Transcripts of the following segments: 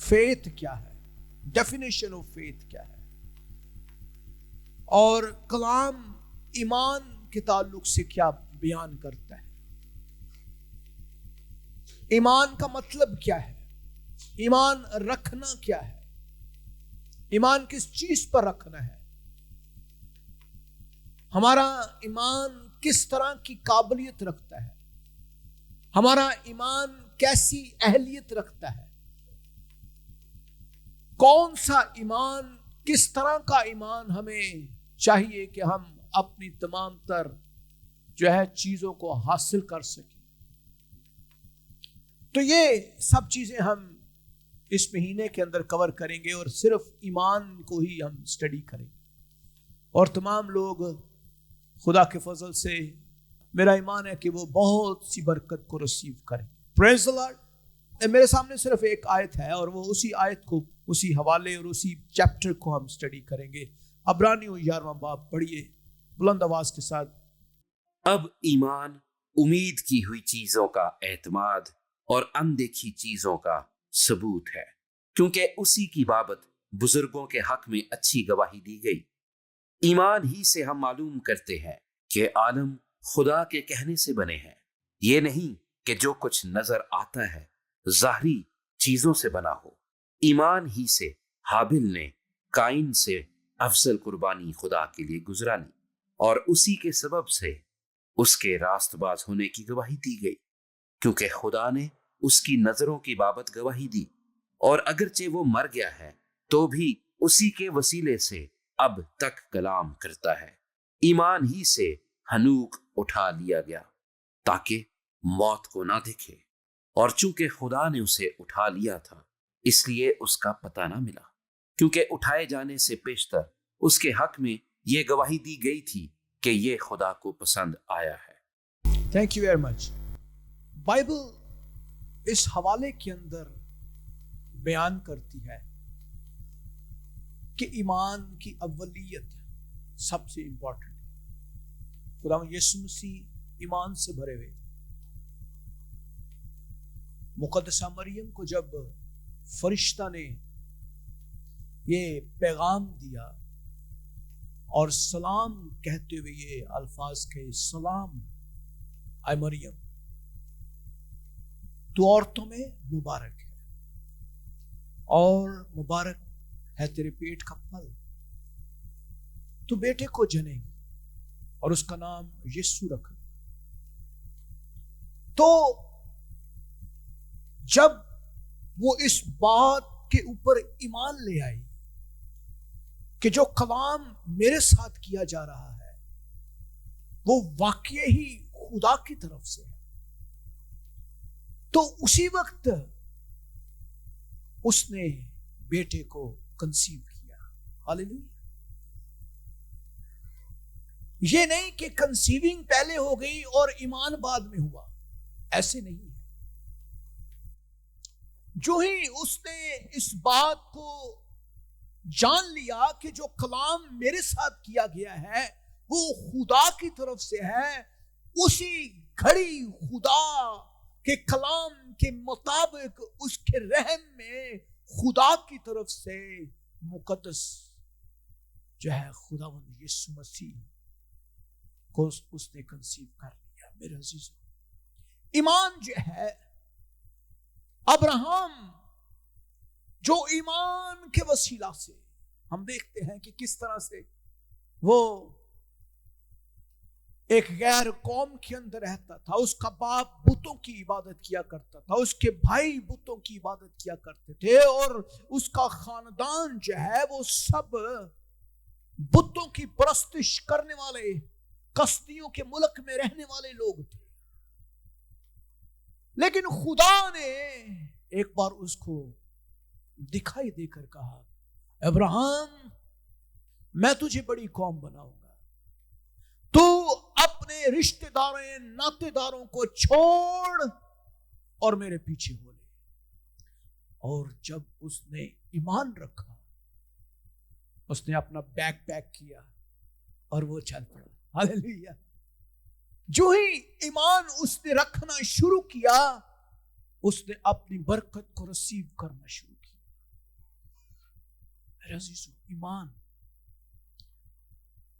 Faith क्या है, definition of faith क्या है, और कलाम ईमान के ताल्लुक से क्या बयान करता है। ईमान का मतलब क्या है, ईमान रखना क्या है, ईमान किस चीज पर रखना है, हमारा ईमान किस तरह की काबिलियत रखता है, हमारा ईमान कैसी अहलियत रखता है, कौन सा ईमान, किस तरह का ईमान हमें चाहिए कि हम अपनी तमाम तर जो है चीजों को हासिल कर सकें। तो ये सब चीजें हम इस महीने के अंदर कवर करेंगे और सिर्फ ईमान को ही हम स्टडी करेंगे। और तमाम लोग खुदा के फजल से मेरा ईमान है कि वो बहुत सी बरकत को रिसीव करें। Praise the Lord. मेरे सामने सिर्फ एक आयत है और वो उसी आयत को, उसी हवाले और उसी चैप्टर को हम स्टडी करेंगे। अब्रानियों 11वां बाब पढ़िए बुलंद आवाज के साथ। अब ईमान उम्मीद की हुई चीजों का एतमाद और अनदेखी चीजों का सबूत है, क्योंकि उसी की बाबत बुजुर्गों के हक में अच्छी गवाही दी गई। ईमान ही से हम मालूम करते हैं कि आलम खुदा के कहने से बने हैं, ये नहीं कि जो कुछ नजर आता है ज़ाहरी चीजों से बना हो। ईमान ही से हाबिल ने काइन से अफजल कुर्बानी खुदा के लिए गुजरानी और उसी के सबब से उसके रास्तबाज होने की गवाही दी गई, क्योंकि खुदा ने उसकी नजरों की बाबत गवाही दी। और अगरचे वो मर गया है तो भी उसी के वसीले से अब तक कलाम करता है। ईमान ही से हनूक उठा लिया गया ताकि मौत को ना देखे, और चूंकि खुदा ने उसे उठा लिया था इसलिए उसका पता ना मिला, क्योंकि उठाए जाने से पेशतर उसके हक में यह गवाही दी गई थी कि यह खुदा को पसंद आया है। Thank you very much. Bible इस हवाले के अंदर बयान करती है कि ईमान की अव्वलियत सबसे इंपॉर्टेंट है। खुदा यीशु मसीह ईमान से भरे हुए थे। मुकद्दसा मरियम को जब फरिश्ता ने ये पैगाम दिया और सलाम कहते हुए ये अल्फाज कहे, सलाम आय मरियम, तू औरतों में मुबारक है और मुबारक है तेरे पेट का फल, तू बेटे को जनेगी और उसका नाम यीशु रखना। तो जब वो इस बात के ऊपर ईमान ले आई कि जो कलाम मेरे साथ किया जा रहा है वो वाकई ही खुदा की तरफ से है, तो उसी वक्त उसने बेटे को कंसीव किया। हालेलुया। ये नहीं कि कंसीविंग पहले हो गई और ईमान बाद में हुआ, ऐसे नहीं है। जो ही उसने इस बात को जान लिया कि जो कलाम मेरे साथ किया गया है वो खुदा की तरफ से है, उसी घड़ी खुदा के कलाम के मुताबिक उसके रहम में खुदा की तरफ से मुकद्दस जो है खुदावंद यीशु मसीह को उसने कंसीव कर लिया। मेरे अजीजों, ईमान जो है, अब्राहम जो ईमान के वसीला से हम देखते हैं कि किस तरह से वो एक गैर कौम के अंदर रहता था, उसका बाप बुतों की इबादत किया करता था, उसके भाई बुतों की इबादत किया करते थे और उसका खानदान जो है वो सब बुतों की परस्तिश करने वाले, कस्तियों के मुल्क में रहने वाले लोग थे। लेकिन खुदा ने एक बार उसको दिखाई देकर कहा, अब्राहम मैं तुझे बड़ी कौम बनाऊंगा, तू अपने रिश्तेदारों नातेदारों को छोड़ और मेरे पीछे हो ले। और जब उसने ईमान रखा, उसने अपना बैग पैक किया और वो चल पड़ा। हालेलुया। जो ही ईमान उसने रखना शुरू किया, उसने अपनी बरकत को रिसीव करना शुरू किया। میرے عزیزو،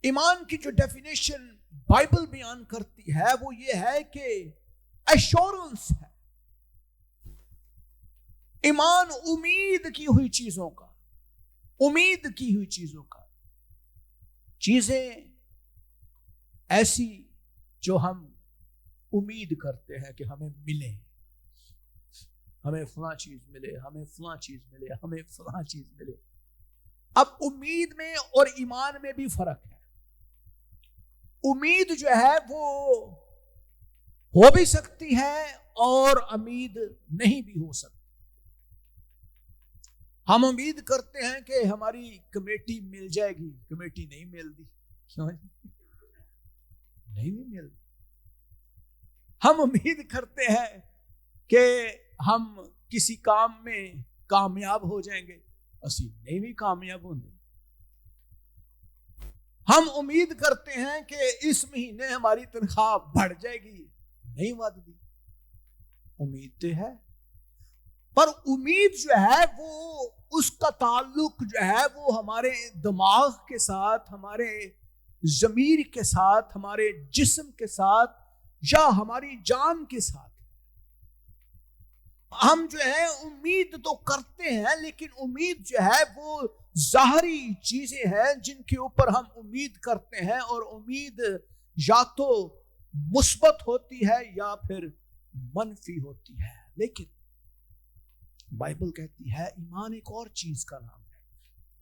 ایمان کی جو ڈیفینیشن بائبل بیان کرتی ہے وہ یہ ہے کہ ایشورنس ہے. ایمان امید کی ہوئی چیزوں کا، امید کی ہوئی چیزوں کا، چیزیں ایسی جو ہم امید کرتے ہیں کہ ہمیں ملے، ہمیں فلاں چیز ملے، ہمیں فلاں چیز ملے، ہمیں فلاں چیز ملے. اب امید میں اور ایمان میں بھی فرق ہے. امید جو ہے وہ ہو بھی سکتی ہے اور امید نہیں بھی ہو سکتی. ہم امید کرتے ہیں کہ ہماری کمیٹی مل جائے گی، کمیٹی نہیں ملتی. کیوں نہیں ملتی؟ ہم امید کرتے ہیں کہ ہم کسی کام میں کامیاب ہو جائیں گے، اسی نہیں بھی کامیاب ہوں گے. ہم امید کرتے ہیں کہ اس مہینے ہماری تنخواہ بڑھ جائے گی، نہیں بڑھتی. امید تو ہے، پر امید جو ہے وہ اس کا تعلق جو ہے وہ ہمارے دماغ کے ساتھ، ہمارے ضمیر کے ساتھ، ہمارے جسم کے ساتھ یا ہماری جان کے ساتھ. ہم جو ہے امید تو کرتے ہیں، لیکن امید جو ہے وہ ظاہری چیزیں ہیں جن کے اوپر ہم امید کرتے ہیں، اور امید یا تو مثبت ہوتی ہے یا پھر منفی ہوتی ہے. لیکن بائبل کہتی ہے ایمان ایک اور چیز کا نام ہے،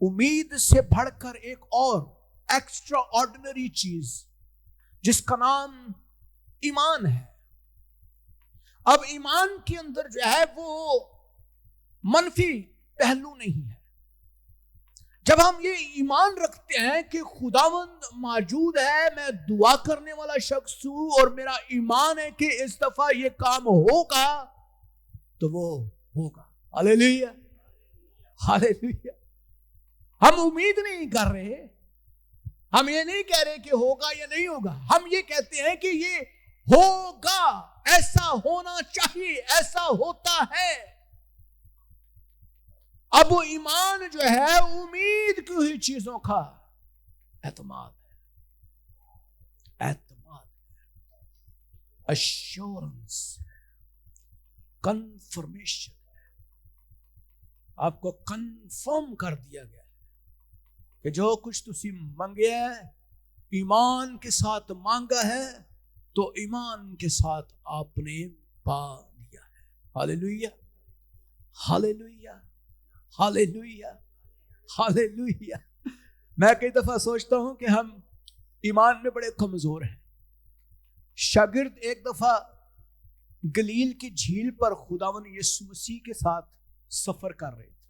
امید سے بڑھ کر ایک اور ایکسٹرا آرڈنری چیز جس کا نام ایمان ہے. اب ایمان کے اندر جو ہے وہ منفی پہلو نہیں ہے. جب ہم یہ ایمان رکھتے ہیں کہ خداوند موجود ہے، میں دعا کرنے والا شخص ہوں اور میرا ایمان ہے کہ اس دفعہ یہ کام ہوگا، تو وہ ہوگا. ہاللیلویا، ہاللیلویا. ہم امید نہیں کر رہے، ہم یہ نہیں کہہ رہے کہ ہوگا یا نہیں ہوگا، ہم یہ کہتے ہیں کہ یہ ہوگا، ایسا ہونا چاہیے، ایسا ہوتا ہے. اب وہ ایمان جو ہے امید کی ہوئی چیزوں کا اعتماد ہے، ایشورنس، کنفرمیشن. آپ کو کنفرم کر دیا گیا ہے کہ جو کچھ تسی منگے ہے، ایمان کے ساتھ مانگا ہے، تو ایمان کے ساتھ آپ نے پا لیا ہے. ہاللیلویا، ہاللیلویا، ہاللیلویا، ہاللیلویا. میں کئی دفعہ سوچتا ہوں کہ ہم ایمان میں بڑے کمزور ہیں. شاگرد ایک دفعہ گلیل کی جھیل پر خداوند یسوع مسیح کے ساتھ سفر کر رہے تھے،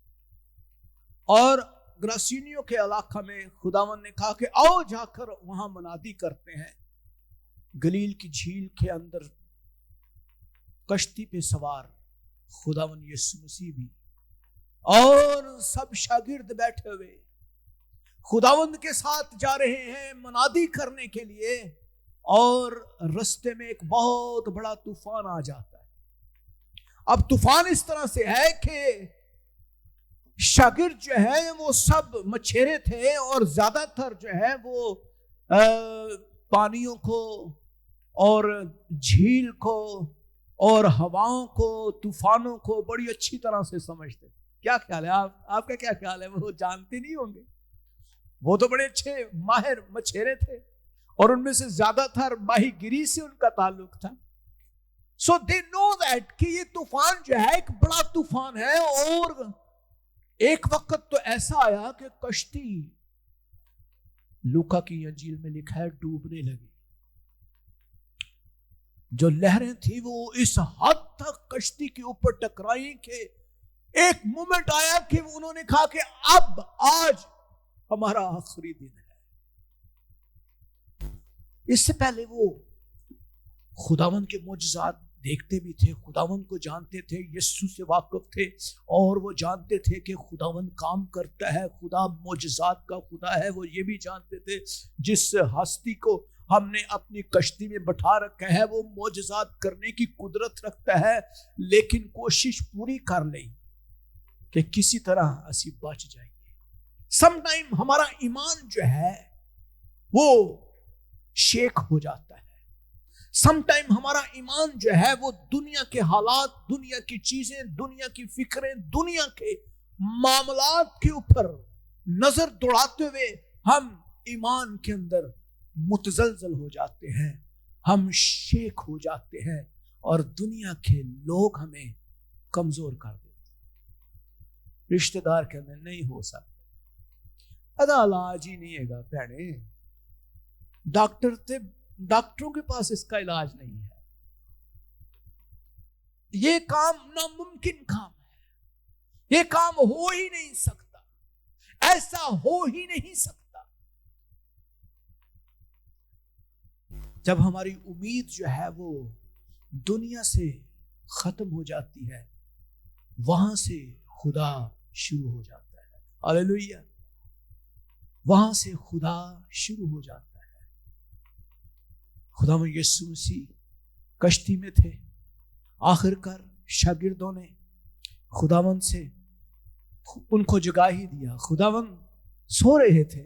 اور گراسینیوں کے علاقہ میں خداوند نے کہا کہ آؤ جا کر وہاں منادی کرتے ہیں. گلیل کی جھیل کے اندر کشتی پہ سوار خداوند یسوع مسیح بھی اور سب شاگرد بیٹھے ہوئے خداوند کے ساتھ جا رہے ہیں منادی کرنے کے لیے، اور رستے میں ایک بہت بڑا طوفان آ جاتا ہے. اب طوفان اس طرح سے ہے کہ شاگرد جو ہے وہ سب مچھیرے تھے، اور زیادہ تر جو ہے وہ پانیوں کو اور جھیل کو اور ہواؤں کو، طوفانوں کو بڑی اچھی طرح سے سمجھتے. کیا خیال ہے آپ کا کیا خیال ہے؟ وہ جانتے نہیں ہوں گے، وہ تو بڑے اچھے ماہر مچھیرے تھے، اور ان میں سے زیادہ تر ماہی گیری سے ان کا تعلق تھا. سو دے نو دیٹ کہ یہ طوفان جو ہے ایک بڑا طوفان ہے. اور ایک وقت تو ایسا آیا کہ کشتی، لوکا کی انجیل میں لکھا ہے، ڈوبنے لگی. جو لہریں تھیں وہ اس حد تک کشتی کے اوپر ٹکرائی کہ ایک مومنٹ آیا کہ انہوں نے کہا کہ اب آج ہمارا آخری دن ہے. اس سے پہلے وہ خداوند کے معجزات دیکھتے بھی تھے، خداوند کو جانتے تھے، یسوع سے واقف تھے، اور وہ جانتے تھے کہ خداوند کام کرتا ہے، خدا معجزات کا خدا ہے. وہ یہ بھی جانتے تھے جس ہستی کو ہم نے اپنی کشتی میں بٹھا رکھا ہے وہ معجزات کرنے کی قدرت رکھتا ہے. لیکن کوشش پوری کر لیں کہ کسی طرح اسی بچ جائیں. سم ٹائم ہمارا ایمان جو ہے وہ شیک ہو جاتا ہے. سم ٹائم ہمارا ایمان جو ہے وہ دنیا کے حالات, دنیا کی چیزیں, دنیا کی فکریں, دنیا کے معاملات کے اوپر نظر دوڑاتے ہوئے ہم ایمان کے اندر متزلزل ہو جاتے ہیں, ہم شیک ہو جاتے ہیں, اور دنیا کے لوگ ہمیں کمزور کر دیتے ہیں. رشتہ دار کے اندر نہیں ہو سکتے, ادا علاج ہی نہیں ہے گا بہنے, ڈاکٹروں کے پاس اس کا علاج نہیں ہے. یہ کام ناممکن کام ہے, یہ کام ہو ہی نہیں سکتا, ایسا ہو ہی نہیں سکتا. جب ہماری امید جو ہے وہ دنیا سے ختم ہو جاتی ہے, وہاں سے خدا شروع ہو جاتا ہے. ہاللیلویہ, وہاں سے خدا شروع ہو جاتا ہے. خداوند یسوع مسیح کشتی میں تھے, آخر کار شاگردوں نے خداوند سے ان کو جگا ہی دیا. خداوند سو رہے تھے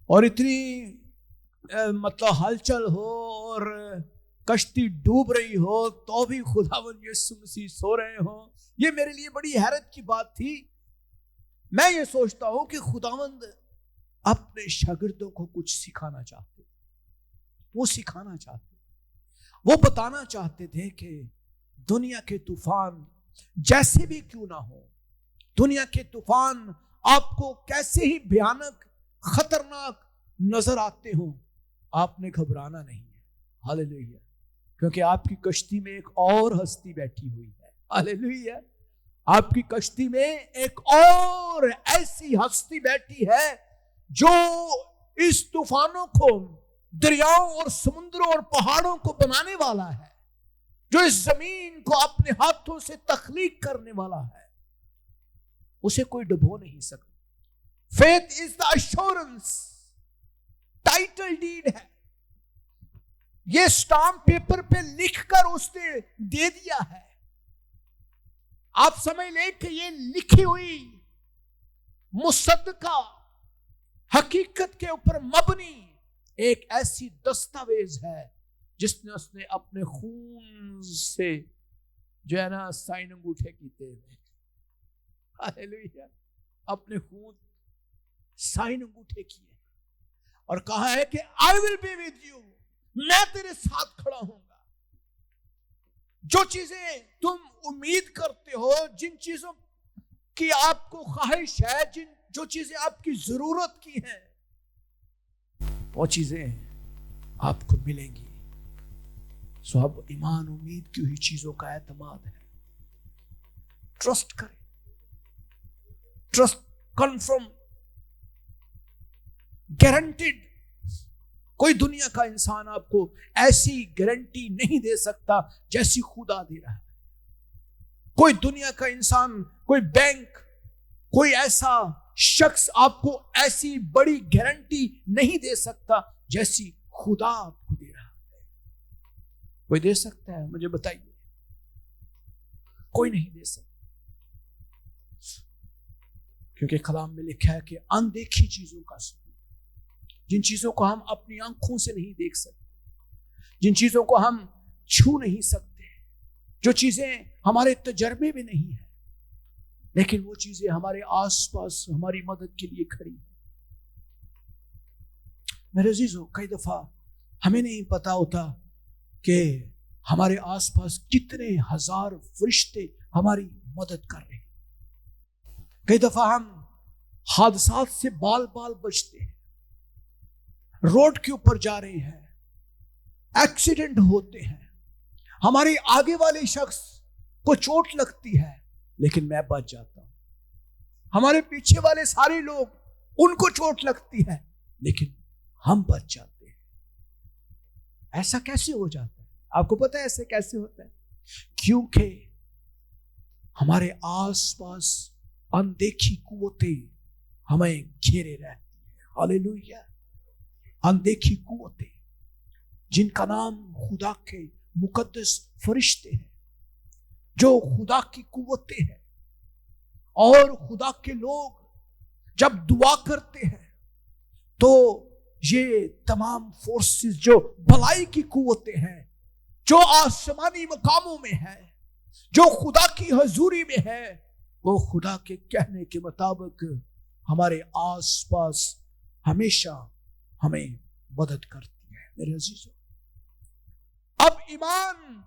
اور اتنی ہلچل ہو اور کشتی ڈوب رہی ہو تو بھی خداوند یسوع مسیح سو رہے ہوں. یہ میرے لیے بڑی حیرت کی بات تھی. میں یہ سوچتا ہوں کہ خداوند اپنے شاگردوں کو کچھ سکھانا چاہتے, وہ سکھانا چاہتے, وہ بتانا چاہتے تھے کہ دنیا کے طوفان جیسے بھی کیوں نہ ہو, دنیا کے طوفان آپ کو کیسے ہی بھیانک خطرناک نظر آتے ہوں, آپ نے گھبرانا نہیں ہے. ہاللیلویہ, کیونکہ آپ کی کشتی میں ایک اور ہستی بیٹھی ہوئی ہے. ہاللیلویہ, آپ کی کشتی میں ایک اور ایسی ہستی بیٹھی ہے جو اس طوفانوں کو, دریاؤں اور سمندروں اور پہاڑوں کو بنانے والا ہے, جو اس زمین کو اپنے ہاتھوں سے تخلیق کرنے والا ہے. اسے کوئی ڈبو نہیں سکتا. Faith is the assurance, title deed ہے. یہ سٹامپ پیپر پہ لکھ کر اس نے دے دیا ہے. آپ سمجھ لیں کہ یہ لکھی ہوئی مصدقہ حقیقت کے اوپر مبنی ایک ایسی دستاویز ہے جس نے اس نے اپنے خون سے جو ہے نا سائن انگوٹھے کیتے ہیں. ہاللیلویہ, اپنے خون سائن انگوٹھے کیے اور کہا ہے کہ I will be with you, میں تیرے ساتھ کھڑا ہوں گا. جو چیزیں تم امید کرتے ہو, جن چیزوں کی آپ کو خواہش ہے, جو چیزیں آپ کی ضرورت کی ہیں, وہ چیزیں آپ کو ملیں گی. سو اب ایمان امید کی ہوئی چیزوں کا اعتماد ہے. ٹرسٹ کریں, ٹرسٹ کنفرم, گارنٹیڈ. کوئی دنیا کا انسان آپ کو ایسی گارنٹی نہیں دے سکتا جیسی خدا دے رہا ہے. کوئی دنیا کا انسان, کوئی بینک, کوئی ایسا شخص آپ کو ایسی بڑی گارنٹی نہیں دے سکتا جیسی خدا آپ کو دے رہا ہے. کوئی دے سکتا ہے؟ مجھے بتائیے. کوئی نہیں دے سکتا, کیونکہ کلام میں لکھا ہے کہ اندیکھی چیزوں کا ثبوت, جن چیزوں کو ہم اپنی آنکھوں سے نہیں دیکھ سکتے, جن چیزوں کو ہم چھو نہیں سکتے, جو چیزیں ہمارے تجربے میں نہیں ہیں, لیکن وہ چیزیں ہمارے آس پاس ہماری مدد کے لیے کھڑی ہیں. میرے عزیزو, کئی دفعہ ہمیں نہیں پتا ہوتا کہ ہمارے آس پاس کتنے ہزار فرشتے ہماری مدد کر رہے ہیں. کئی دفعہ ہم حادثات سے بال بال بچتے ہیں, روڈ کے اوپر جا رہے ہیں, ایکسیڈنٹ ہوتے ہیں, ہمارے آگے والے شخص کو چوٹ لگتی ہے لیکن میں بچ جاتا ہوں. ہمارے پیچھے والے سارے لوگ, ان کو چوٹ لگتی ہے لیکن ہم بچ جاتے ہیں. ایسا کیسے ہو جاتا ہے؟ آپ کو پتا ہے ایسے کیسے ہوتا ہے؟ کیونکہ ہمارے آس پاس اندیکھی قوتیں ہمیں گھیرے رہتی ہیں. ہاللیلویہ, اندیکھی قوتیں جن کا نام خدا کے مقدس فرشتے ہیں, جو خدا کی قوتیں ہیں, اور خدا کے لوگ جب دعا کرتے ہیں تو یہ تمام فورسز جو بھلائی کی قوتیں ہیں، جو آسمانی مقاموں میں ہے، جو خدا کی حضوری میں ہے، وہ خدا کے کہنے کے مطابق ہمارے آس پاس ہمیشہ ہمیں مدد کرتی ہے۔ میرے عزیزوں، اب ایمان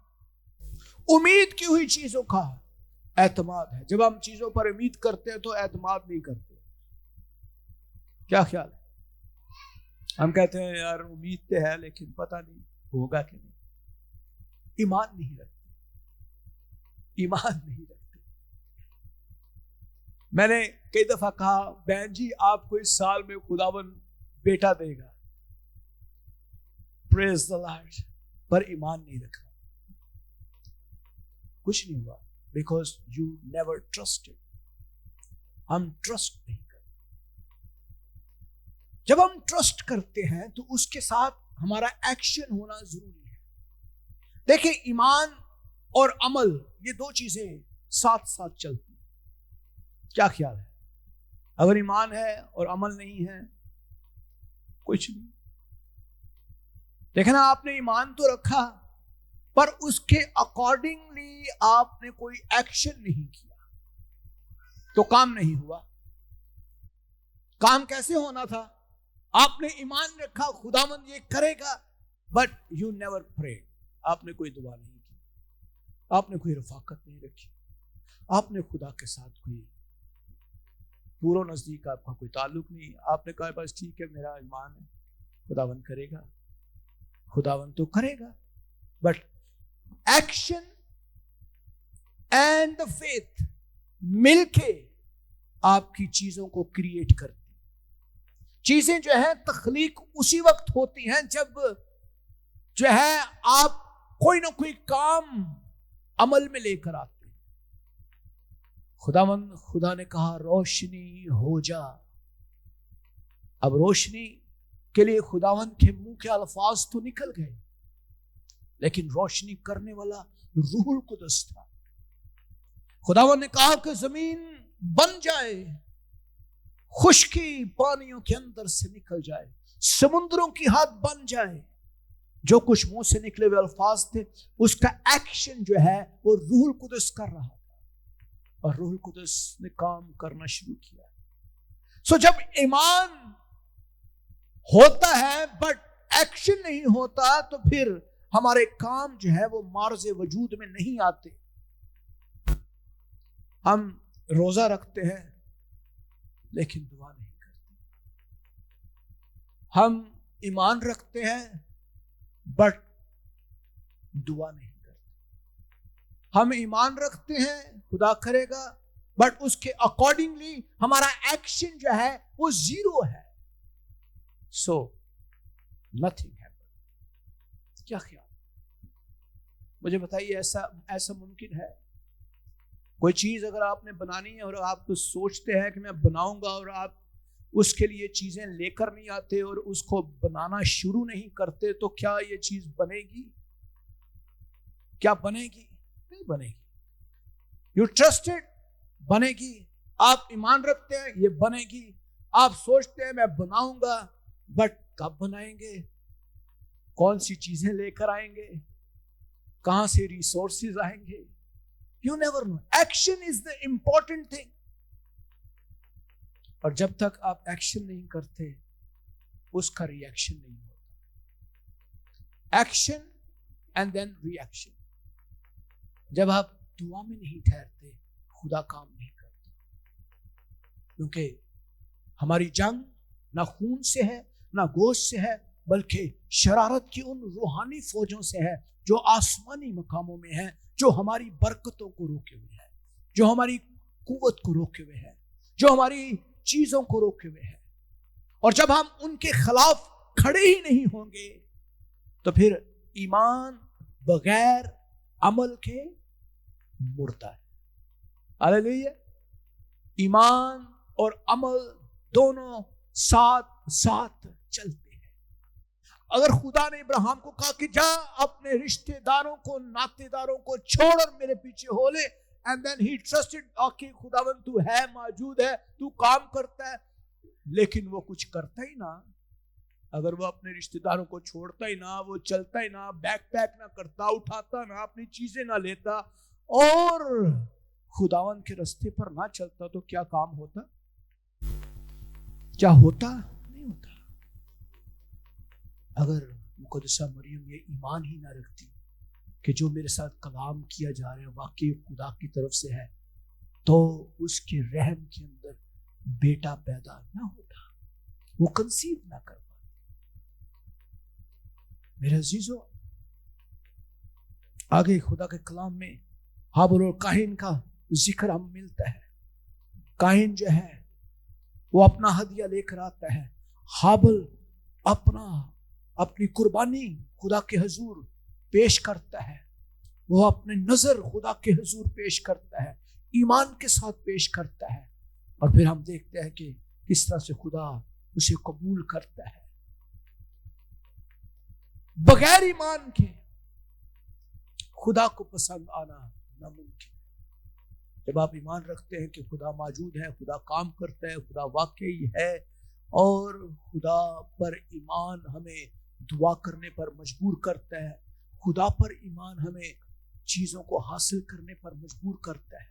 امید کی ہوئی چیزوں کا اعتماد ہے۔ جب ہم چیزوں پر امید کرتے ہیں تو اعتماد نہیں کرتے۔ کیا خیال ہے؟ ہم کہتے ہیں یار امید تو ہے لیکن پتہ نہیں ہوگا کہ نہیں۔ ایمان نہیں رکھتے، ایمان نہیں رکھتے۔ میں نے کئی دفعہ کہا بہن جی آپ کو اس سال میں خداوند بیٹا دے گا، پریز دی لارڈ، پر ایمان نہیں رکھا، کچھ نہیں ہوا، بیکاز یو نیور ٹرسٹڈ۔ ہم ٹرسٹ نہیں کرتے۔ جب ہم ٹرسٹ کرتے ہیں تو اس کے ساتھ ہمارا ایکشن ہونا ضروری ہے۔ دیکھیں ایمان اور عمل یہ دو چیزیں ساتھ ساتھ چلتی ہیں۔ کیا خیال ہے؟ اگر ایمان ہے اور عمل نہیں ہے کچھ نہیں۔ دیکھنا آپ نے ایمان تو رکھا پر اس کے اکارڈنگلی آپ نے کوئی ایکشن نہیں کیا تو کام نہیں ہوا۔ کام کیسے ہونا تھا؟ آپ نے ایمان رکھا خداوند یہ کرے گا، بٹ یو نیور پرے، آپ نے کوئی دعا نہیں کی، آپ نے کوئی رفاقت نہیں رکھی، آپ نے خدا کے ساتھ کوئی دور و نزدیک آپ کا کوئی تعلق نہیں۔ آپ نے کہا بس ٹھیک ہے میرا ایمان ہے، خداوند کرے گا، خداوند تو کرے گا، بٹ ایکشن اینڈ فیتھ مل کے آپ کی چیزوں کو کریٹ کرتی۔ چیزیں جو ہے تخلیق اسی وقت ہوتی ہیں جب جو ہے آپ کوئی نہ کوئی کام عمل میں لے کر آتے ہیں۔ خدا نے کہا روشنی ہو جا۔ اب روشنی کے لیے خداوند کے منہ کے الفاظ تو نکل گئے، لیکن روشنی کرنے والا روح القدس تھا۔ خداوند نے کہا کہ زمین بن جائے، خشکی پانیوں کے اندر سے نکل جائے، سمندروں کی حد بن جائے۔ جو کچھ منہ سے نکلے ہوئے الفاظ تھے اس کا ایکشن جو ہے وہ روح القدس کر رہا تھا، اور روح القدس نے کام کرنا شروع کیا۔ سو جب ایمان ہوتا ہے بٹ ایکشن نہیں ہوتا تو پھر ہمارے کام جو ہے وہ معرض وجود میں نہیں آتے۔ ہم روزہ رکھتے ہیں لیکن دعا نہیں کرتے، ہم ایمان رکھتے ہیں بٹ دعا نہیں کرتے، ہم ایمان رکھتے ہیں خدا کرے گا بٹ اس کے اکارڈنگلی ہمارا ایکشن جو ہے وہ زیرو ہے۔ سو نتھنگ ہیپن۔ کیا خیال؟ مجھے بتائیے ایسا ممکن ہے؟ کوئی چیز اگر آپ نے بنانی ہے اور آپ تو سوچتے ہیں کہ میں بناؤں گا، اور آپ اس کے لیے چیزیں لے کر نہیں آتے اور اس کو بنانا شروع نہیں کرتے، تو کیا یہ چیز بنے گی؟ کیا بنے گی؟ نہیں بنے گی۔ یو ٹرسٹڈ، بنے گی۔ آپ ایمان رکھتے ہیں یہ بنے گی۔ آپ سوچتے ہیں میں بناؤں گا، بٹ کب بنائیں گے؟ کون سی چیزیں لے کر آئیں گے؟ کہاں سے ریسورسز آئیں گے؟ You never know. Action is the important thing. اور جب تک آپ ایکشن نہیں کرتے اس کا ری ایکشن نہیں ہوتا۔ Action and then reaction. جب آپ دعا میں نہیں ٹھہرتے خدا کام نہیں کرتا، کیونکہ ہماری جنگ نہ خون سے ہے نہ گوشت سے ہے، بلکہ شرارت کی ان روحانی فوجوں سے ہے جو آسمانی مقاموں میں ہیں، جو ہماری برکتوں کو روکے ہوئے ہیں، جو ہماری قوت کو روکے ہوئے ہیں، جو ہماری چیزوں کو روکے ہوئے ہیں۔ اور جب ہم ان کے خلاف کھڑے ہی نہیں ہوں گے تو پھر ایمان بغیر عمل کے مردہ ہے۔ ہاللیلویا۔ ایمان اور عمل دونوں ساتھ ساتھ چلتے ہیں۔ اگر خدا نے ابراہیم کو کہا کہ جا اپنے رشتہ داروں کو، ناطے داروں کو چھوڑ اور میرے پیچھے ہو لے، and then he trusted کہ خداوند تو ہے، موجود ہے، تو کام کرتا ہے، लेकिन वो कुछ करता ही ना, अगर वो अपने रिश्तेदारों को छोड़ता ही ना, वो चलता ही ना, बैग पैक ना करता, उठाता ना, अपनी चीजें ना लेता और खुदावन के रास्ते पर ना चलता, तो क्या काम होता? क्या होता? नहीं होता। अगर मुकद्दसा मरियम ये ईमान ही ना रखती कि जो मेरे साथ कलाम किया जा रहा है वाकई खुदा की तरफ से है, तो उसके रहम के अंदर बेटा पैदा ना होता, वो कंसीव ना कर पाती। मेरे अजीजों, आगे खुदा के कलाम में हाबिल और काहिन का जिक्र हम मिलता है। काहिन जो है वो अपना हदिया लेकर आता है, हाबिल अपनी कुर्बानी खुदा के हुजूर पेश करता है, वो अपने नजर खुदा के हुजूर पेश करता है, ईमान के साथ पेश करता है, और फिर हम देखते हैं कि किस तरह से खुदा उसे कबूल करता है। बगैर ईमान के खुदा को पसंद आना नामुमकिन है। जब आप ईमान रखते हैं कि खुदा मौजूद है, खुदा काम करता है, खुदा वाकई है, और खुदा पर ईमान हमें दुआ करने पर मजबूर करता है, खुदा पर ईमान हमें चीजों को हासिल करने पर मजबूर करता है,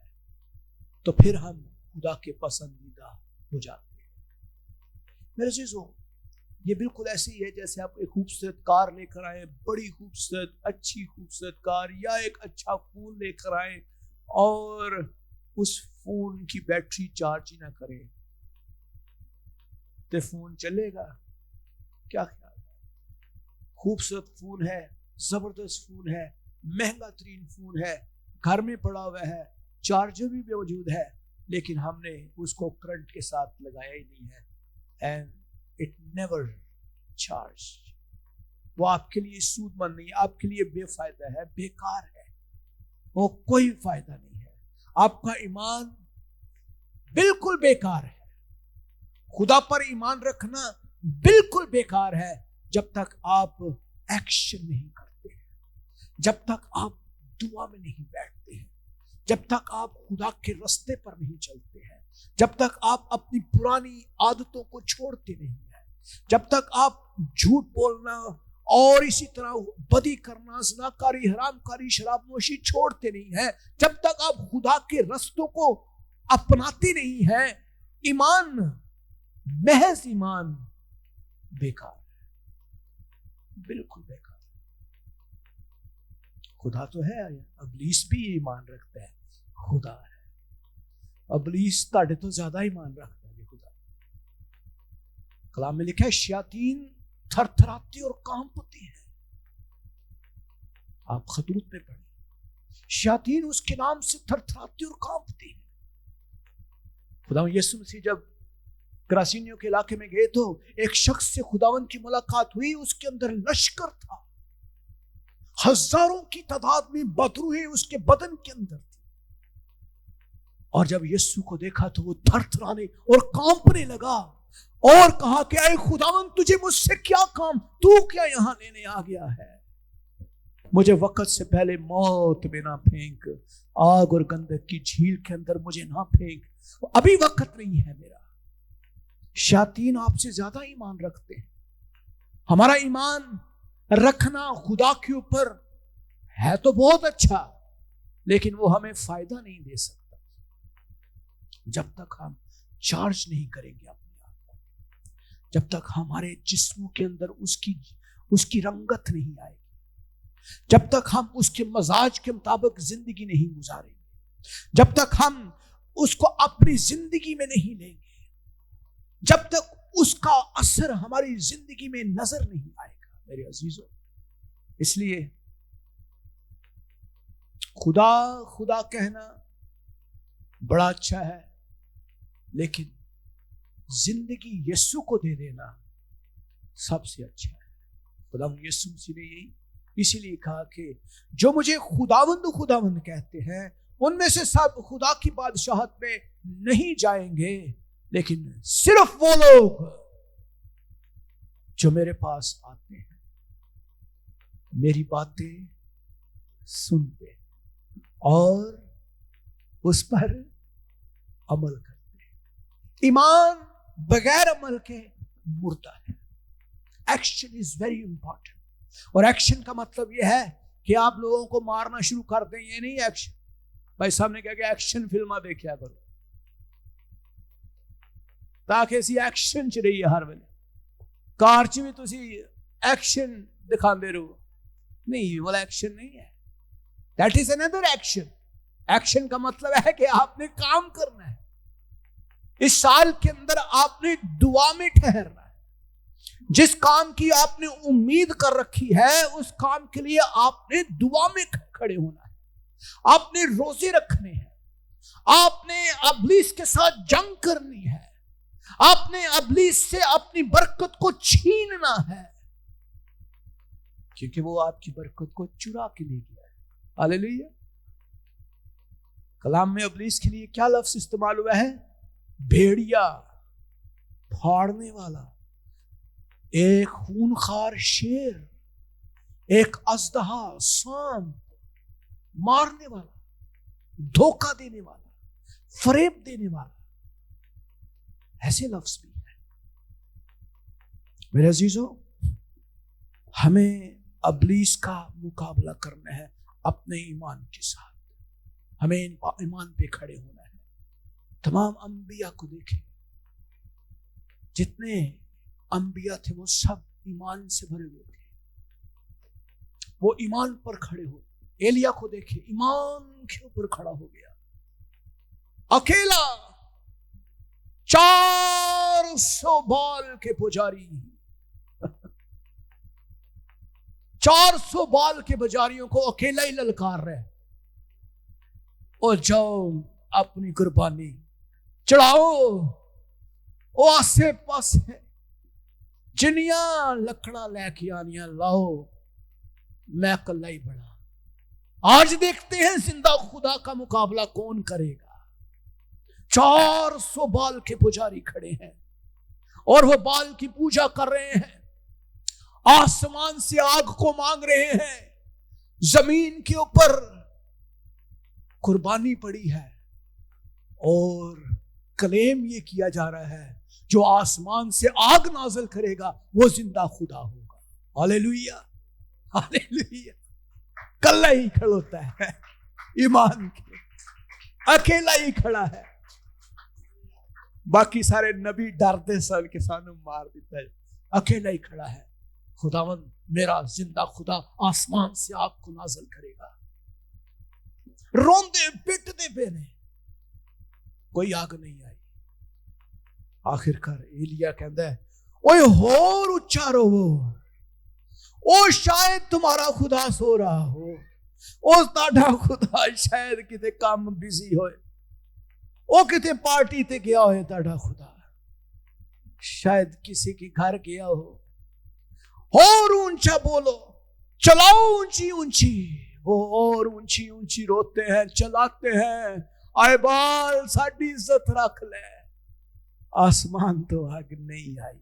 तो फिर हम खुदा के पसंदीदा हो जाते हैं। मेरे अजीजों, ये बिल्कुल ऐसे ही है जैसे आप एक खूबसूरत कार लेकर आए, बड़ी खूबसूरत अच्छी खूबसूरत कार, या एक अच्छा फोन लेकर आए और उस फोन की बैटरी चार्ज ही ना करे तो फोन चलेगा? क्या ख्याल है? खूबसूरत फोन है, जबरदस्त फोन है, महंगा तरीन फोन है, घर में पड़ा हुआ है, चार्जर भी मौजूद है, लेकिन हमने उसको करंट के साथ लगाया ही नहीं है, एंड इट नेवर चार्ज। वो आपके लिए सूदमंद नहीं, आपके लिए बेफायदा है, बेकार है, वो कोई फायदा नहीं है। आपका ईमान बिल्कुल बेकार है। खुदा पर ईमान रखना बिल्कुल बेकार है जब तक आप एक्शन नहीं करते हैं, जब तक आप दुआ में नहीं बैठते हैं, जब तक आप खुदा के रास्ते पर नहीं चलते हैं, जब तक आप अपनी पुरानी आदतों को छोड़ते नहीं हैं, जब तक आप झूठ बोलना और इसी तरह बदी करना, ज़िनाकारी, हरामकारी, शराबनोशी छोड़ते नहीं हैं, जब तक आप खुदा के रास्तों को अपनाते नहीं हैं, ईमान, महज ईमान बेकार है, बिल्कुल बेकार। खुदा तो है, अबलीस भी ईमान रखता है, खुदा है। अबलीस ताड़े तो ज्यादा ईमान रखता है खुदा। कलाम में लिखा है शयातीन थरथराती और कांपती है। आप खतूत पे पढ़े, शयातीन उसके नाम से थरथराती और कांपती है। खुदा यीशु मसीह जब करासीनियों के इलाके में गए तो एक शख्स से खुदावन की मुलाकात हुई, उसके अंदर लश्कर था, हजारों की तादाद में बदरूहें उसके बदन के अंदर थी, और जब यीशु को देखा तो वो थरथराने और कांपने लगा और कहा कि ऐ खुदावन, तुझे मुझसे क्या काम, तू क्या यहां लेने आ गया है? मुझे वक्त से पहले मौत में ना फेंक, आग और गंधक की झील के अंदर मुझे ना फेंक, अभी वक्त नहीं है मेरा। शैतान आपसे ज्यादा ईमान रखते हैं। हमारा ईमान रखना खुदा के ऊपर है तो बहुत अच्छा, लेकिन वो हमें फायदा नहीं दे सकता जब तक हम चार्ज नहीं करेंगे अपने आप को, जब तक हमारे जिस्मों के अंदर उसकी रंगत नहीं आएगी, जब तक हम उसके मजाज के मुताबिक जिंदगी नहीं गुजारेंगे, जब तक हम उसको अपनी जिंदगी में नहीं लेंगे, जब तक उसका असर हमारी जिंदगी में नजर नहीं आएगा। मेरे अजीजों, इसलिए खुदा खुदा कहना बड़ा अच्छा है, लेकिन जिंदगी यीशु को दे देना सबसे अच्छा है। खुदा यीशु मसीह ने यही इसीलिए कहा कि जो मुझे खुदावंद खुदावंद कहते हैं उनमें से सब खुदा की बादशाहत में नहीं जाएंगे, लेकिन सिर्फ वो लोग जो मेरे पास आते हैं, मेरी बातें सुनते हैं और उस पर अमल करते हैं। ईमान बगैर अमल के मुर्दा है। Action is very important. और एक्शन का मतलब यह है कि आप लोगों को मारना शुरू कर दें, ये नहीं एक्शन। भाई साहब ने कहा कि एक्शन फिल्मा देखा करो ताकि असी एक्शन च रहिए हर वेले। कार च भी तुसी एक्शन दिखाते रहो, नहीं, वो एक्शन नहीं है। That is another action. Action का मतलब है कि आपने काम करना है। इस साल के अंदर आपने दुआ में ठहरना है। जिस काम की आपने उम्मीद कर रखी है उस काम के लिए आपने दुआ में खड़े होना है। आपने रोजे रखने हैं, आपने अबलीस के साथ जंग करनी है, आपने अबलीस से अपनी बरकत को छीनना है, क्योंकि वो आपकी बरकत को चुरा के ले गया है। हालेलुया। कलाम में अबलीस के लिए क्या लफ्ज इस्तेमाल हुआ है? भेड़िया, फाड़ने वाला, एक खूनखार शेर, एक अजदहा, सांप, मारने वाला, धोखा देने वाला, फरेब देने वाला, ऐसे लफ्ज भी है। मेरे अजीजों, हमें अबलीस का मुकाबला करना है अपने ईमान के साथ। हमें ईमान पे खड़े होना है। तमाम अंबिया को देखें, जितने अंबिया थे वो सब ईमान से भरे हुए थे, वो ईमान पर खड़े हो। एलिया को देखे, ईमान के ऊपर खड़ा हो गया, अकेला 400 बाल के पुजारी 400 बाल के पुजारियों को अकेला ही ललकार रहे, और जाओ अपनी कुर्बानी चढ़ाओ। ओ आसे पासे जिनिया लकड़ा लेके आनिया लाओ, मैं कल्ला ही बड़ा। आज देखते हैं जिंदा खुदा का मुकाबला कौन करेगा। 400 बाल के पुजारी खड़े हैं और वो बाल की पूजा कर रहे हैं, आसमान से आग को मांग रहे हैं। जमीन के ऊपर कुर्बानी पड़ी है और क्लेम ये किया जा रहा है जो आसमान से आग नाज़िल करेगा वो जिंदा खुदा होगा। Hallelujah, hallelujah. कल्ला ही खड़ोता है, ईमान के अकेला ही खड़ा है। बाकी सारे नबी डरते सब के सामने मार देता है, अकेला ही खड़ा है। खुदावंद मेरा जिंदा खुदा आसमान से आग को नाज़िल करेगा। रोंदे पिटते पे ने कोई आग नहीं आई। आखिरकार एलिया कहता है, ओए होर उच्चा रोवो, ओ शायद तुम्हारा खुदा सो रहा हो, ओ ताड़ा खुदा शायद किते काम बिजी होए, ओ किते पार्टी ते गया होए, ताड़ा खुदा शायद किसी के घर गया हो। और ऊंचा बोलो, चलाओ ऊंची ऊंची। वो और ऊंची ऊंची रोते हैं, चलाते हैं, आए बाल साड़ी इज्जत रख ले। आसमान तो आग नहीं आई।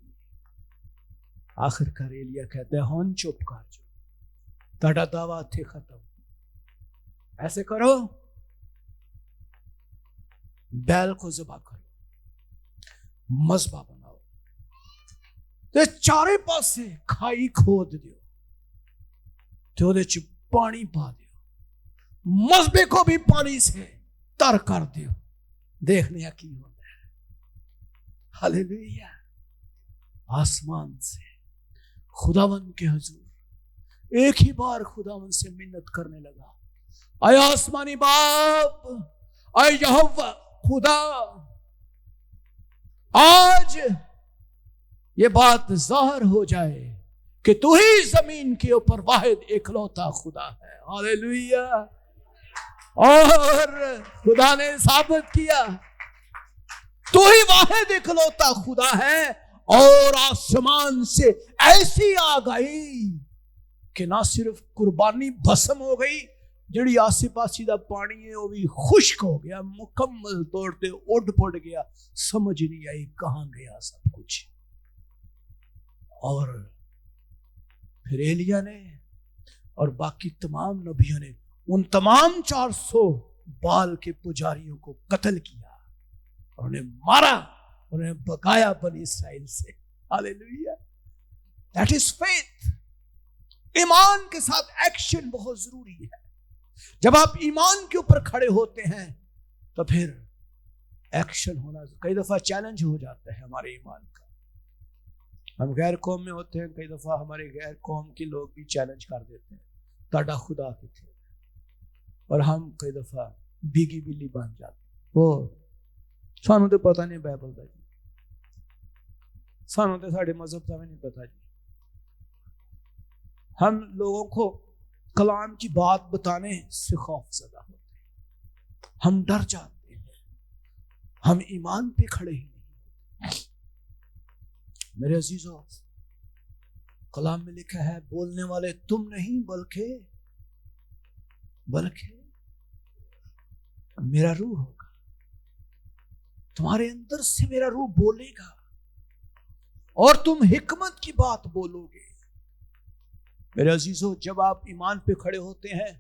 आखिरकार एलिया कहते हैं, हन चुप कर जो, ताड़ा दावा थे खत्म। ऐसे करो, बैल को ज़बह करो, मज़बा बनाओ, ते चारे पासे खाई खोद दियो, ते ओदे च पानी पा दियो, मज़बे को भी पानी से तर कर दियो, देखने की होता है। हालेलुया। आसमान से खुदावन के हुजूर एक ही बार खुदावन से मिन्नत करने लगा, आय आसमानी बाप, आय यहोवा खुदा, आज ये बात ज़ाहिर हो जाए कि तू ही जमीन के ऊपर वाहिद इकलौता खुदा है। हालेलुया। और खुदा ने साबित किया तू ही वाहिद इकलौता खुदा है। और आसमान से ऐसी आग आई कि ना सिर्फ कुर्बानी भस्म हो गई, जिहड़ी आसे पासे दा पानी है वो भी खुश्क हो गया, मुकम्मल तौर पे उड़ पुड़ गया, समझ नहीं आई कहां गया सब कुछ। और फिर एलिया ने और बाकी तमाम नबियों ने उन तमाम 400 बाल के पुजारियों को कत्ल किया और उन्हें मारा उन्हें भगाया बनी इसराइल से। Hallelujah, that is faith. ईमान के साथ एक्शन बहुत जरूरी है। जब आप ईमान के ऊपर खड़े होते हैं तो फिर एक्शन होना। कई दफा चैलेंज हो जाता है हमारे ईमान का। हम गैर कौम में होते हैं, कई दफा हमारे गैर कौम के लोग भी चैलेंज कर देते हैं, ताड़ा खुदा किथे, और हम कई दफा भीगी बिल्ली बन जाते। वो सानू तो पता नहीं बाइबल का जी, सानू तो साडे मजहब का भी नहीं पता जी। हम लोगों को कलाम की बात बताने से खौफजदा होते हैं, हम डर जाते हैं, हम ईमान पे खड़े ही नहीं होते। मेरे अजीजों, कलाम में लिखा है, बोलने वाले तुम नहीं बल्कि मेरा रूह होगा। तुम्हारे अंदर से मेरा रूह बोलेगा और तुम हिकमत की बात बोलोगे। मेरे अजीजों, जब आप ईमान पे खड़े होते हैं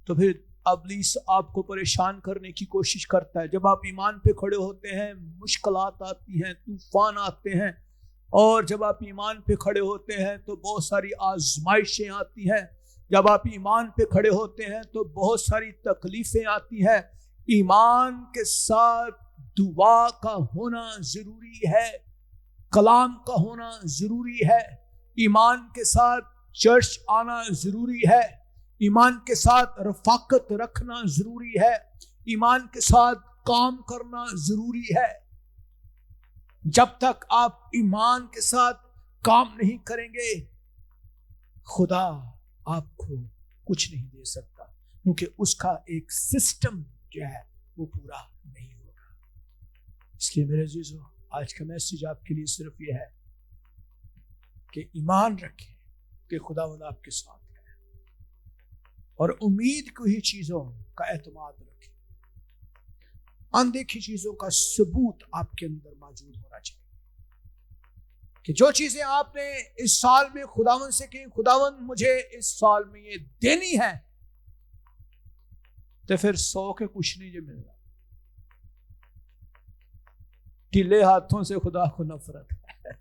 तो फिर इब्लीस आपको परेशान करने की कोशिश करता है। जब आप ईमान पे खड़े होते हैं, मुश्किलात आती हैं, तूफान आते हैं, और जब आप ईमान पे खड़े होते हैं तो बहुत सारी आजमाइशें आती हैं। जब आप ईमान पे खड़े होते हैं तो बहुत सारी तकलीफें आती हैं। ईमान के साथ दुआ का होना जरूरी है, कलाम का होना जरूरी है, ईमान के साथ चर्च आना जरूरी है, ईमान के साथ रफाकत रखना जरूरी है, ईमान के साथ काम करना जरूरी है। जब तक आप ईमान के साथ काम नहीं करेंगे, खुदा आपको कुछ नहीं दे सकता, क्योंकि उसका एक सिस्टम जो है वो पूरा नहीं होगा। इसलिए मेरे अजीजों, आज का मैसेज आपके लिए सिर्फ ये है कि ईमान रखें कि खुदावंद आपके साथ है, और उम्मीद को ही चीजों का एतमाद रखें। अनदेखी चीजों का सबूत आपके अंदर मौजूद होना चाहिए कि जो चीजें आपने इस साल में खुदावंद से की, खुदावंद मुझे इस साल में ये देनी है, तो फिर 100 के कुछ नहीं जो मिलना। ढीले हाथों से खुदा को नफरत है,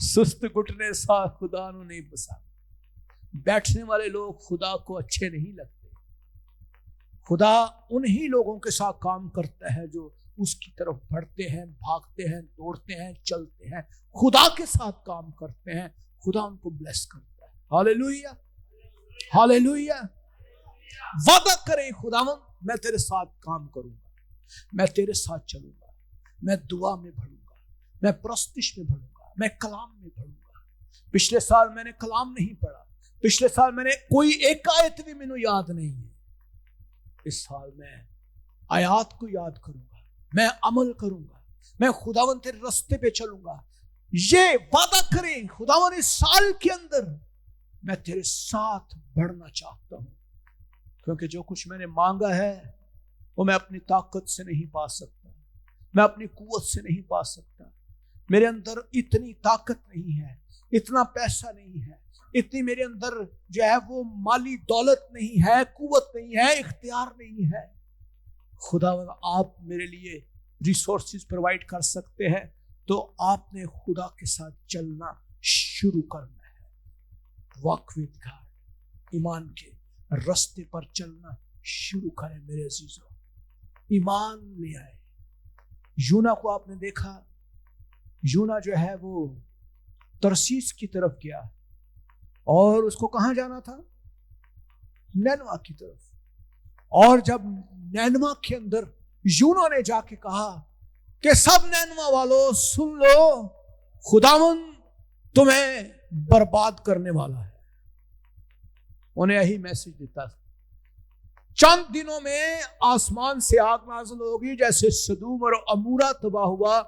सुस्त घुटने सा खुदा को नहीं पसंद। बैठने वाले लोग खुदा को अच्छे नहीं लगते। खुदा उन्हीं लोगों के साथ काम करता है जो उसकी तरफ बढ़ते हैं, भागते हैं, दौड़ते हैं, चलते हैं, खुदा के साथ काम करते हैं। खुदा उनको ब्लेस करता है। Hallelujah, hallelujah. वादा करें, खुदावंद मैं तेरे साथ काम करूंगा, मैं तेरे साथ चलूंगा, मैं दुआ में बढ़ूंगा, मैं प्रस्तिश में बढ़ूंगा, मैं कलाम में बढ़ूंगा। पिछले साल मैंने कलाम नहीं पढ़ा, पिछले साल मैंने कोई एक आयत भी मैंने याद नहीं है। इस साल मैं आयात को याद करूंगा, मैं अमल करूंगा, मैं खुदावंद तेरे रास्ते पे चलूंगा। ये वादा करें, खुदावंद इस साल के अंदर मैं तेरे साथ बढ़ना चाहता हूं, क्योंकि जो कुछ मैंने मांगा है वो मैं अपनी ताकत से नहीं पा सकता, मैं अपनी कुव्वत से नहीं पा सकता। मेरे अंदर इतनी ताकत नहीं है, इतना पैसा नहीं है, इतनी मेरे अंदर जो है वो माली दौलत नहीं है, कुव्वत नहीं है, इख्तियार नहीं है। खुदावंद आप मेरे लिए रिसोर्सेज प्रोवाइड कर सकते हैं, तो आपने खुदा के साथ चलना शुरू करना है। वॉक विद गॉड, ईमान के रास्ते पर चलना शुरू करें। मेरे अजीजों, ईमान ले आए। यूना को आपने देखा, यूना जो है वो तरसीस की तरफ गया, और उसको कहां जाना था? नैनवा की तरफ। और जब नैनवा के अंदर यूना ने जाके कहा कि सब नैनवा वालों सुन लो, खुदावंद तुम्हें बर्बाद करने वाला है। उन्हें यही मैसेज देता, चंद दिनों में आसमान से आग नाज़िल होगी, जैसे सदूम और अमूरा तबाह हुआ,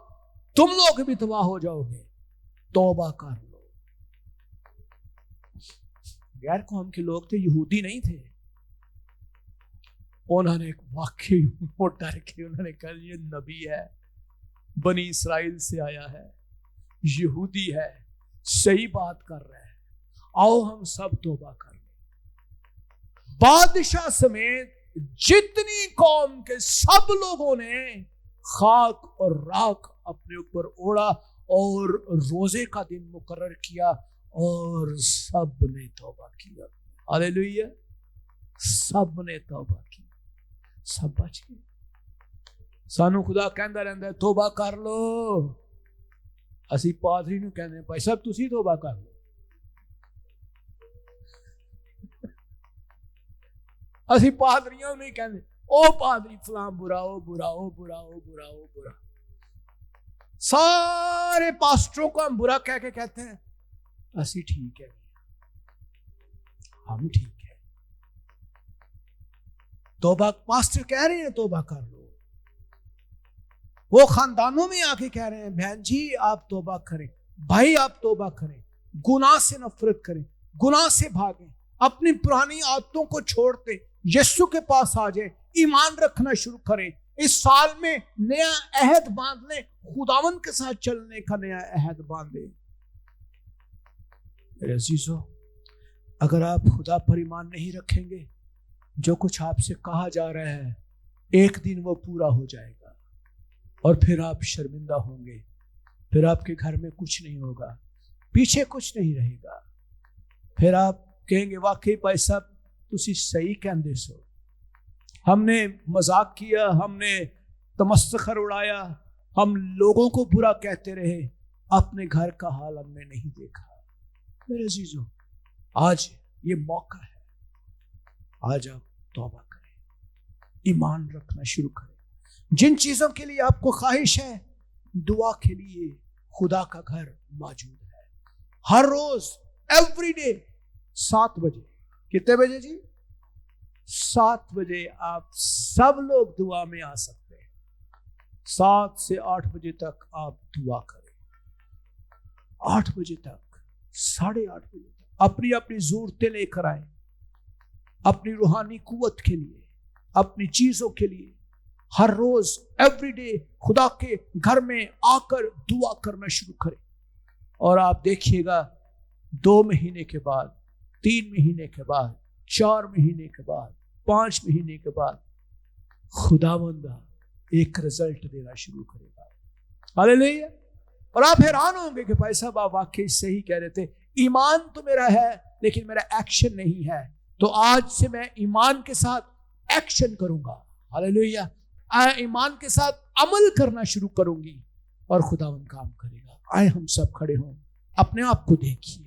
तुम लोग भी तबाह हो जाओगे, तौबा कर लो। गैर कौम के लोग थे, यहूदी नहीं थे। उन्होंने एक वाक्य मोटा रखे, उन्होंने कहा ये नबी है, बनी इसराइल से आया है, यहूदी है, सही बात कर रहा है, आओ हम सब तौबा कर लें। बादशाह समेत जितनी कौम के सब लोगों ने خاک اور راکھ اپنے اوپر اوڑا اور روزے کا دن مقرر کیا اور سب نے توبہ کیا. ہاللیلویا. سب نے توبہ کی, سب بچ گئے. سانو خدا کہندا رہندا ہے توبہ کر لو. اسی پادری نو کہنے بھائی صاحب تسی توبہ کر لو. اسی پادریوں نہیں کہنے او پادری فلاں برا او برا او برا او برا او برا. سارے پاسٹروں کو ہم برا کہہ کے کہتے ہیں اسی ٹھیک ہے, ہم ٹھیک ہے. توبہ پاسٹر کہہ رہے ہیں توبہ کر لو. وہ خاندانوں میں آ کے کہہ رہے ہیں بہن جی آپ توبہ کریں, بھائی آپ توبہ کریں, گناہ سے نفرت کریں, گناہ سے بھاگیں, اپنی پرانی عادتوں کو چھوڑ دیں, یسوع کے پاس آ جائیں, ایمان رکھنا شروع کریں. اس سال میں نیا عہد باندھ لیں, خداوند کے ساتھ چلنے کا نیا عہد باندھیں. میرے عزیزو, اگر آپ خدا پر ایمان نہیں رکھیں گے, جو کچھ آپ سے کہا جا رہا ہے ایک دن وہ پورا ہو جائے گا اور پھر آپ شرمندہ ہوں گے. پھر آپ کے گھر میں کچھ نہیں ہوگا, پیچھے کچھ نہیں رہے گا. پھر آپ کہیں گے واقعی بھائی صاحب تسی صحیح کہندے سو, ہم نے مذاق کیا, ہم نے تمسخر اڑایا, ہم لوگوں کو برا کہتے رہے, اپنے گھر کا حال ہم نے نہیں دیکھا. میرے عزیزو آج یہ موقع ہے, آج آپ توبہ کریں, ایمان رکھنا شروع کریں. جن چیزوں کے لیے آپ کو خواہش ہے دعا کے لیے خدا کا گھر موجود ہے. ہر روز ایوری ڈے 7 بجے. کتنے بجے جی؟ 7 بجے آپ سب لوگ دعا میں آ سکتے ہیں. 7 سے 8 بجے تک آپ دعا کریں. 8 بجے تک, 8:30 بجے تک اپنی اپنی ضرورتیں لے کر آئیں, اپنی روحانی قوت کے لیے, اپنی چیزوں کے لیے. ہر روز ایوری ڈے خدا کے گھر میں آ کر دعا کرنا شروع کریں. اور آپ دیکھیے گا 2 مہینے کے بعد, 3 مہینے کے بعد, 4 مہینے کے بعد, 5 مہینے کے بعد خداوند ایک رزلٹ دینا شروع کرے گا. ہاللیلویا. اور آپ حیران ہوں گے کہ بھائی صاحب آپ واقعی صحیح کہہ رہے تھے, ایمان تو میرا ہے لیکن میرا ایکشن نہیں ہے. تو آج سے میں ایمان کے ساتھ ایکشن کروں گا. ہاللیلویا. ایمان کے ساتھ عمل کرنا شروع کروں گی اور خداوند کام کرے گا. آئے ہم سب کھڑے ہوں, اپنے آپ کو دیکھیے.